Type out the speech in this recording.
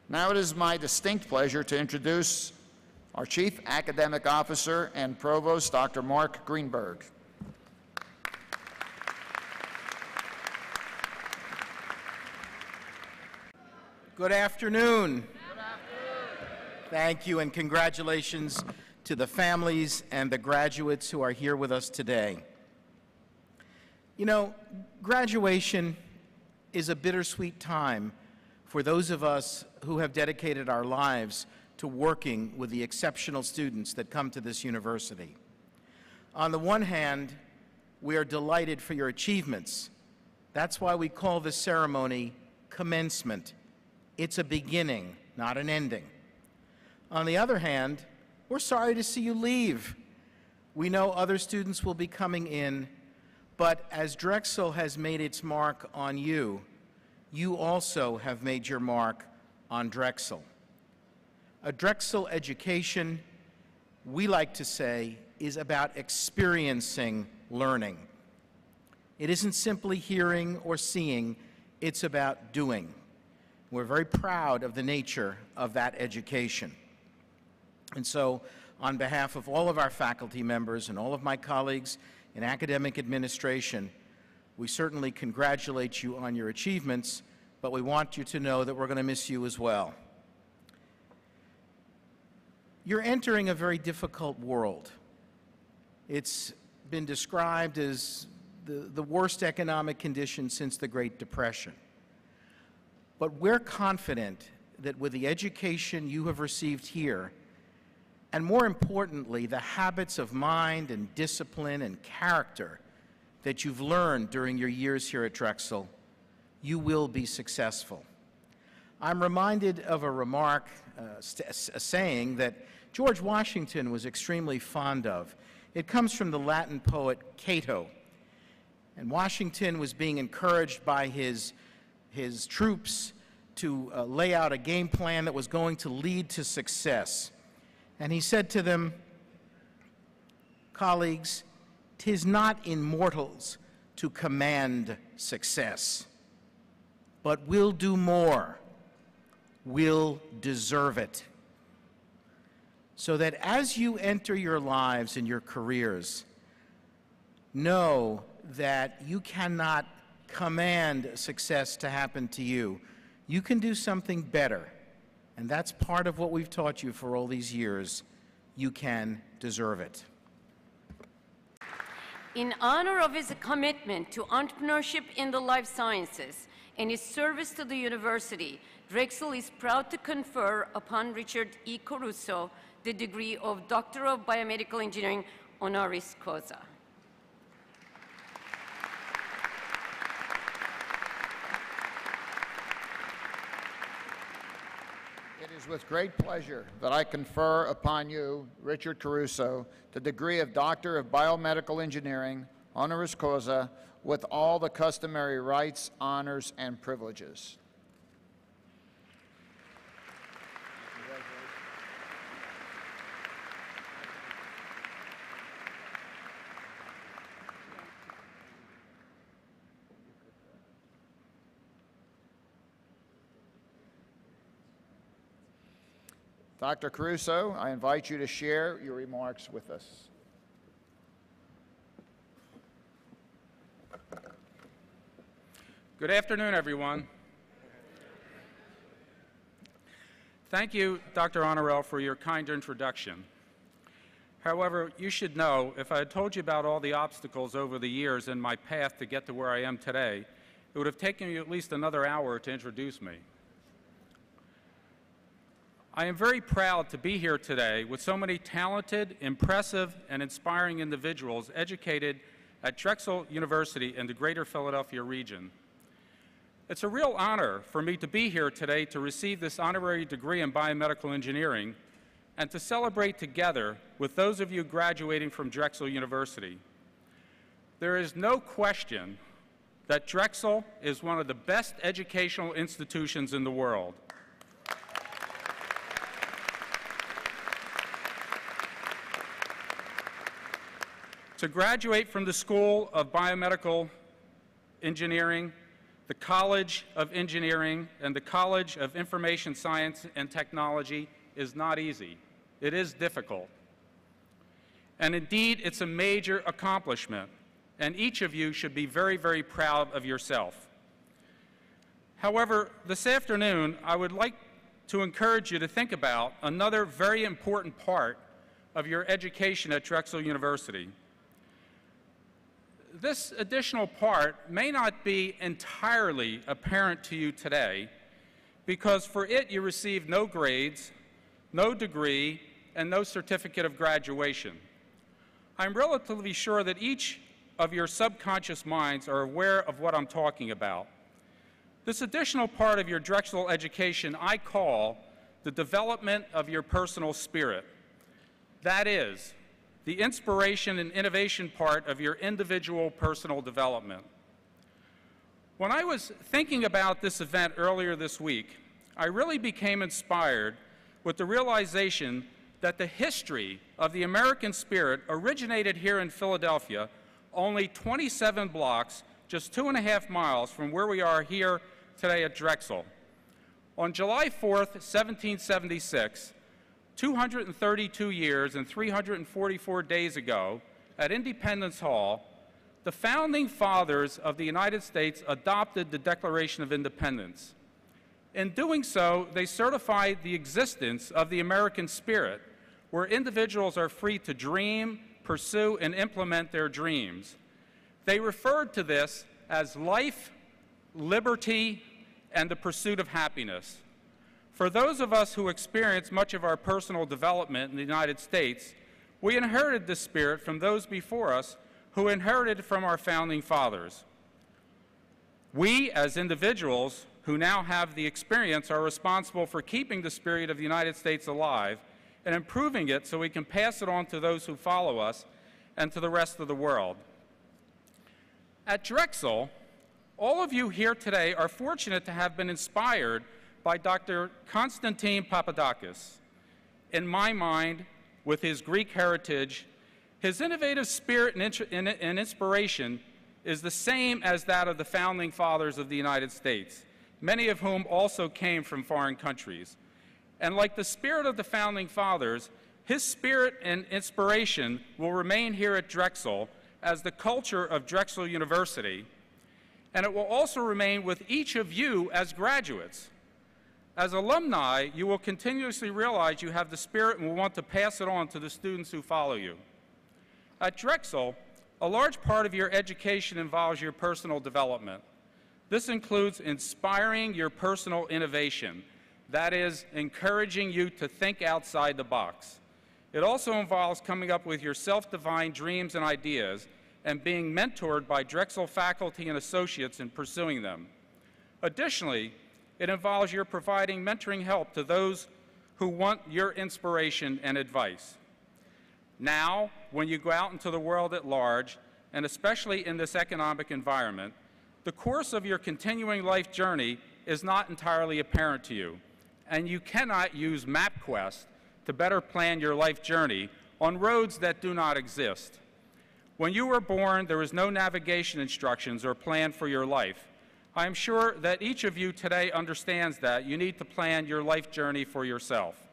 Now it is my distinct pleasure to introduce our Chief Academic Officer and Provost, Dr. Mark Greenberg. Good afternoon. Thank you, and congratulations to the families and the graduates who are here with us today. You know, graduation is a bittersweet time for those of us who have dedicated our lives to working with the exceptional students that come to this university. On the one hand, we are delighted for your achievements. That's why we call this ceremony commencement. It's a beginning, not an ending. On the other hand, we're sorry to see you leave. We know other students will be coming in, but as Drexel has made its mark on you, you also have made your mark on Drexel. A Drexel education, we like to say, is about experiencing learning. It isn't simply hearing or seeing, it's about doing. We're very proud of the nature of that education. And so, on behalf of all of our faculty members and all of my colleagues in academic administration, we certainly congratulate you on your achievements, but we want you to know that we're going to miss you as well. You're entering a very difficult world. It's been described as the worst economic condition since the Great Depression. But we're confident that with the education you have received here, and more importantly, the habits of mind and discipline and character that you've learned during your years here at Drexel, you will be successful. I'm reminded of a remark, a saying that George Washington was extremely fond of. It comes from the Latin poet Cato. And Washington was being encouraged by his troops to lay out a game plan that was going to lead to success. And he said to them, "Colleagues, 'tis not in mortals to command success, but we'll do more. We'll deserve it." So that as you enter your lives and your careers, know that you cannot command success to happen to you. You can do something better. And that's part of what we've taught you for all these years. You can deserve it. In honor of his commitment to entrepreneurship in the life sciences and his service to the university, Drexel is proud to confer upon Richard E. Caruso the degree of Doctor of Biomedical Engineering honoris causa. It is with great pleasure that I confer upon you, Richard Caruso, the degree of Doctor of Biomedical Engineering, honoris causa, with all the customary rights, honors, and privileges. Dr. Caruso, I invite you to share your remarks with us. Good afternoon, everyone. Thank you, Dr. Honorel, for your kind introduction. However, you should know, if I had told you about all the obstacles over the years in my path to get to where I am today, it would have taken you at least another hour to introduce me. I am very proud to be here today with so many talented, impressive, and inspiring individuals educated at Drexel University in the greater Philadelphia region. It's a real honor for me to be here today to receive this honorary degree in biomedical engineering and to celebrate together with those of you graduating from Drexel University. There is no question that Drexel is one of the best educational institutions in the world. To graduate from the School of Biomedical Engineering, the College of Engineering and the College of Information Science and Technology is not easy. It is difficult. And indeed, it's a major accomplishment, and each of you should be very, very proud of yourself. However, this afternoon, I would like to encourage you to think about another very important part of your education at Drexel University. This additional part may not be entirely apparent to you today because for it you receive no grades, no degree, and no certificate of graduation. I'm relatively sure that each of your subconscious minds are aware of what I'm talking about. This additional part of your Drexel education I call the development of your personal spirit. That is, the inspiration and innovation part of your individual personal development. When I was thinking about this event earlier this week, I really became inspired with the realization that the history of the American spirit originated here in Philadelphia, only 27 blocks, just 2.5 miles from where we are here today at Drexel. On July 4th, 1776, 232 years and 344 days ago, at Independence Hall, the founding fathers of the United States adopted the Declaration of Independence. In doing so, they certified the existence of the American spirit, where individuals are free to dream, pursue, and implement their dreams. They referred to this as life, liberty, and the pursuit of happiness. For those of us who experience much of our personal development in the United States, we inherited this spirit from those before us who inherited from our founding fathers. We, as individuals who now have the experience, are responsible for keeping the spirit of the United States alive and improving it so we can pass it on to those who follow us and to the rest of the world. At Drexel, all of you here today are fortunate to have been inspired by Dr. Konstantin Papadakis. In my mind, with his Greek heritage, his innovative spirit and inspiration is the same as that of the founding fathers of the United States, many of whom also came from foreign countries. And like the spirit of the founding fathers, his spirit and inspiration will remain here at Drexel as the culture of Drexel University, and it will also remain with each of you as graduates. As alumni, you will continuously realize you have the spirit and will want to pass it on to the students who follow you. At Drexel, a large part of your education involves your personal development. This includes inspiring your personal innovation, that is, encouraging you to think outside the box. It also involves coming up with your self-defined dreams and ideas and being mentored by Drexel faculty and associates in pursuing them. Additionally, it involves your providing mentoring help to those who want your inspiration and advice. Now, when you go out into the world at large, and especially in this economic environment, the course of your continuing life journey is not entirely apparent to you, and you cannot use MapQuest to better plan your life journey on roads that do not exist. When you were born, there was no navigation instructions or plan for your life. I am sure that each of you today understands that you need to plan your life journey for yourself.